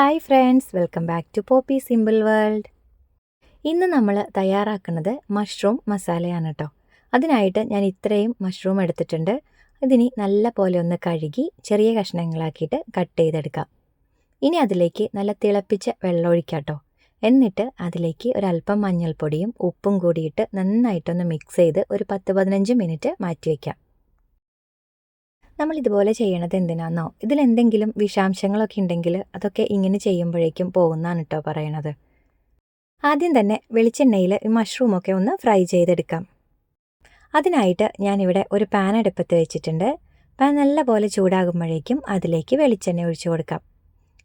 Hi friends, welcome back to poppy simple world. ഇന്ന് നമ്മൾ തയ്യാറാക്കുന്നത് മഷ്റൂം മസാലയാണ് കേട്ടോ. അതിനായിട്ട് ഞാൻ ഇത്രയും മഷ്റൂം എടുത്തിട്ടുണ്ട്. ഇതിനി നല്ല പോലെ ഒന്ന് കഴുകി ചെറിയ കഷ്ണങ്ങളാക്കിയിട്ട് കട്ട് ചെയ്തെടുക്കാം. ഇനി അതിലേക്ക് നല്ല തിളപ്പിച്ച വെള്ളം ഒഴിക്കാം കേട്ടോ. എന്നിട്ട് അതിലേക്ക് ഒരല്പം മഞ്ഞൾപ്പൊടിയും ഉപ്പും കൂടിയിട്ട് നന്നായിട്ടൊന്ന് മിക്സ് ചെയ്ത് ഒരു 10-15 മിനിറ്റ് മാറ്റി വയ്ക്കാം. നമ്മൾ ഇതുപോലെ ചെയ്യണത് എന്തിനാണെന്നോ, ഇതിലെന്തെങ്കിലും വിഷാംശങ്ങളൊക്കെ ഉണ്ടെങ്കിൽ അതൊക്കെ ഇങ്ങനെ ചെയ്യുമ്പോഴേക്കും പോകുന്നതാണ് കേട്ടോ പറയണത്. ആദ്യം തന്നെ വെളിച്ചെണ്ണയിൽ ഈ മഷ്റൂമൊക്കെ ഒന്ന് ഫ്രൈ ചെയ്തെടുക്കാം. അതിനായിട്ട് ഞാനിവിടെ ഒരു പാൻ അടുപ്പത്ത് വെച്ചിട്ടുണ്ട്. പാൻ നല്ലപോലെ ചൂടാകുമ്പോഴേക്കും അതിലേക്ക് വെളിച്ചെണ്ണ ഒഴിച്ചു കൊടുക്കാം.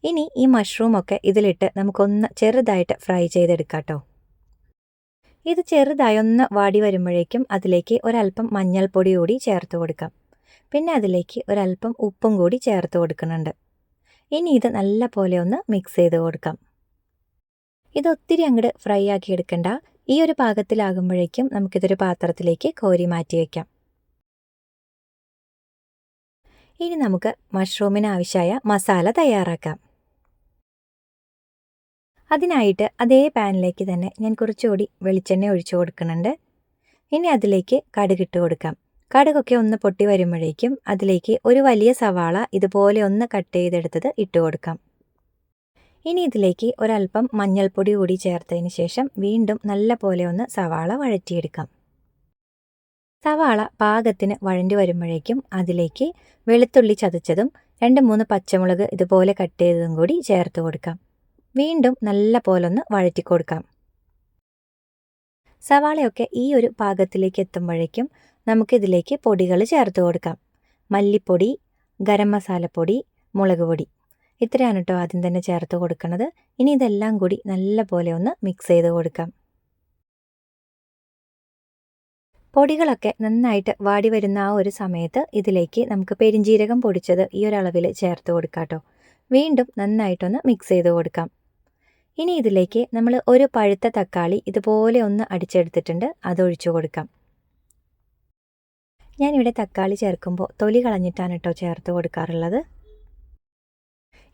ഇനി ഈ മഷ്റൂമൊക്കെ ഇതിലിട്ട് നമുക്കൊന്ന് ചെറുതായിട്ട് ഫ്രൈ ചെയ്തെടുക്കാം കേട്ടോ. ഇത് ചെറുതായി ഒന്ന് വാടി വരുമ്പോഴേക്കും അതിലേക്ക് ഒരല്പം മഞ്ഞൾപ്പൊടി കൂടി ചേർത്ത് കൊടുക്കാം. പിന്നെ അതിലേക്ക് ഒരല്പം ഉപ്പും കൂടി ചേർത്ത് കൊടുക്കുന്നുണ്ട്. ഇനി ഇത് നല്ല പോലെ ഒന്ന് മിക്സ് ചെയ്ത് കൊടുക്കാം. ഇതൊത്തിരി അങ്ങോട്ട് ഫ്രൈ ആക്കി എടുക്കണ്ട. ഈ ഒരു പാകത്തിലാകുമ്പോഴേക്കും നമുക്കിതൊരു പാത്രത്തിലേക്ക് കോരി മാറ്റി വയ്ക്കാം. ഇനി നമുക്ക് മഷ്റൂമിന് ആവശ്യമായ മസാല തയ്യാറാക്കാം. അതിനായിട്ട് അതേ പാനിലേക്ക് തന്നെ ഞാൻ കുറച്ചുകൂടി വെളിച്ചെണ്ണ ഒഴിച്ചു കൊടുക്കുന്നുണ്ട്. ഇനി അതിലേക്ക് കടുകിട്ട് കൊടുക്കാം. കടുകൊക്കെ ഒന്ന് പൊട്ടി വരുമ്പോഴേക്കും അതിലേക്ക് ഒരു വലിയ സവാള ഇതുപോലെ ഒന്ന് കട്ട് ചെയ്തെടുത്തത് ഇട്ട് കൊടുക്കാം. ഇനി ഇതിലേക്ക് ഒരല്പം മഞ്ഞൾപ്പൊടി കൂടി ചേർത്തതിന് ശേഷം വീണ്ടും നല്ല പോലെ ഒന്ന് സവാള വഴറ്റിയെടുക്കാം. സവാള പാകത്തിന് വഴണ്ടി വരുമ്പോഴേക്കും അതിലേക്ക് വെളുത്തുള്ളി ചതച്ചതും 2-3 പച്ചമുളക് ഇതുപോലെ കട്ട് ചെയ്തതും കൂടി ചേർത്ത് കൊടുക്കാം. വീണ്ടും നല്ല പോലെ ഒന്ന് വഴറ്റി കൊടുക്കാം. സവാളയൊക്കെ ഈ ഒരു പാകത്തിലേക്ക് എത്തുമ്പോഴേക്കും നമുക്കിതിലേക്ക് പൊടികൾ ചേർത്ത് കൊടുക്കാം. മല്ലിപ്പൊടി, ഗരം മസാലപ്പൊടി, മുളക് പൊടി, ഇത്രയാണ് കേട്ടോ ആദ്യം തന്നെ ചേർത്ത് കൊടുക്കുന്നത്. ഇനി ഇതെല്ലാം കൂടി നല്ല പോലെ ഒന്ന് മിക്സ് ചെയ്ത് കൊടുക്കാം. പൊടികളൊക്കെ നന്നായിട്ട് വാടി വരുന്ന ആ ഒരു സമയത്ത് ഇതിലേക്ക് നമുക്ക് പെരിഞ്ജീരകം പൊടിച്ചത് ഈ ഒരളവിൽ ചേർത്ത് കൊടുക്കാം കേട്ടോ. വീണ്ടും നന്നായിട്ടൊന്ന് മിക്സ് ചെയ്ത് കൊടുക്കാം. ഇനി ഇതിലേക്ക് നമ്മൾ ഒരു പഴുത്ത തക്കാളി ഇതുപോലെ ഒന്ന് അടിച്ചെടുത്തിട്ടുണ്ട്, അതൊഴിച്ചു കൊടുക്കാം. ഞാനിവിടെ തക്കാളി ചേർക്കുമ്പോൾ തൊലി കളഞ്ഞിട്ടാണ് കേട്ടോ ചേർത്ത് കൊടുക്കാറുള്ളത്.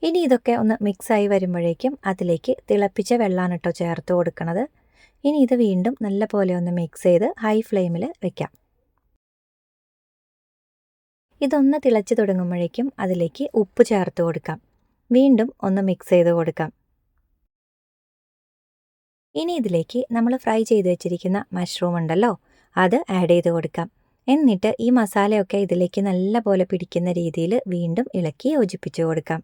ഇനി ഇതൊക്കെ ഒന്ന് മിക്സായി വരുമ്പോഴേക്കും അതിലേക്ക് തിളപ്പിച്ച വെള്ളമാണ് കേട്ടോ ചേർത്ത് കൊടുക്കുന്നത്. ഇനി ഇത് വീണ്ടും നല്ല പോലെ ഒന്ന് മിക്സ് ചെയ്ത് ഹൈ ഫ്ലെയിമിൽ വെക്കാം. ഇതൊന്ന് തിളച്ച് തുടങ്ങുമ്പോഴേക്കും അതിലേക്ക് ഉപ്പ് ചേർത്ത് കൊടുക്കാം. വീണ്ടും ഒന്ന് മിക്സ് ചെയ്ത് കൊടുക്കാം. ഇനി ഇതിലേക്ക് നമ്മൾ ഫ്രൈ ചെയ്ത് വെച്ചിരിക്കുന്ന മഷ്റൂം ഉണ്ടല്ലോ, അത് ആഡ് ചെയ്ത് കൊടുക്കാം. എന്നിട്ട് ഈ മസാലയൊക്കെ ഇതിലേക്ക് നല്ല പോലെ പിടിക്കുന്ന രീതിയിൽ വീണ്ടും ഇളക്കി യോജിപ്പിച്ച് കൊടുക്കാം.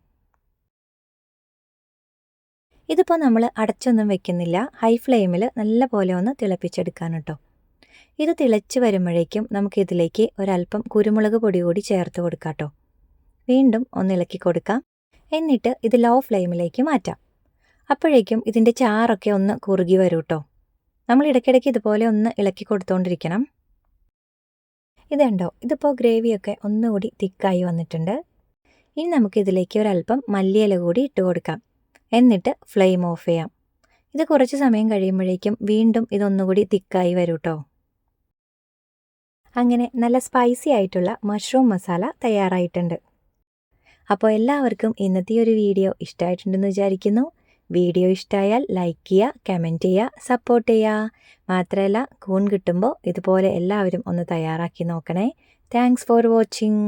ഇതിപ്പോൾ നമ്മൾ അടച്ചൊന്നും വെക്കുന്നില്ല, ഹൈ ഫ്ലെയിമിൽ നല്ല പോലെ ഒന്ന് തിളപ്പിച്ചെടുക്കാൻ കേട്ടോ. ഇത് തിളച്ച് വരുമ്പോഴേക്കും നമുക്കിതിലേക്ക് ഒരല്പം കുരുമുളക് പൊടി കൂടി ചേർത്ത് കൊടുക്കാം കേട്ടോ. വീണ്ടും ഒന്ന് ഇളക്കി കൊടുക്കാം. എന്നിട്ട് ഇത് ലോ ഫ്ലെയിമിലേക്ക് മാറ്റാം. അപ്പോഴേക്കും ഇതിൻ്റെ ചാറൊക്കെ ഒന്ന് കുറുകി വരും കേട്ടോ. നമ്മൾ ഇടയ്ക്കിടയ്ക്ക് ഇതുപോലെ ഒന്ന് ഇളക്കി കൊടുത്തുകൊണ്ടിരിക്കണം. ഇതുണ്ടോ, ഇതിപ്പോൾ ഗ്രേവിയൊക്കെ ഒന്നുകൂടി തിക്കായി വന്നിട്ടുണ്ട്. ഇനി നമുക്കിതിലേക്ക് ഒരല്പം മല്ലിയില കൂടി ഇട്ട് കൊടുക്കാം. എന്നിട്ട് ഫ്ലെയിം ഓഫ് ചെയ്യാം. ഇത് കുറച്ച് സമയം കഴിയുമ്പോഴേക്കും വീണ്ടും ഇതൊന്നുകൂടി തിക്കായി വരും കേട്ടോ. അങ്ങനെ നല്ല സ്പൈസി ആയിട്ടുള്ള മഷ്റൂം മസാല തയ്യാറായിട്ടുണ്ട്. അപ്പോൾ എല്ലാവർക്കും ഇന്നത്തെ ഒരു വീഡിയോ ഇഷ്ടമായിട്ടുണ്ടെന്ന് വിചാരിക്കുന്നു. വീഡിയോ ഇഷ്ടമായാൽ ലൈക്ക് ചെയ്യുക, കമൻറ്റ് ചെയ്യുക, സപ്പോർട്ട് ചെയ്യുക. മാത്രമല്ല കൂൺ കിട്ടുമ്പോൾ ഇതുപോലെ എല്ലാവരും ഒന്ന് തയ്യാറാക്കി നോക്കണേ. Thanks for watching.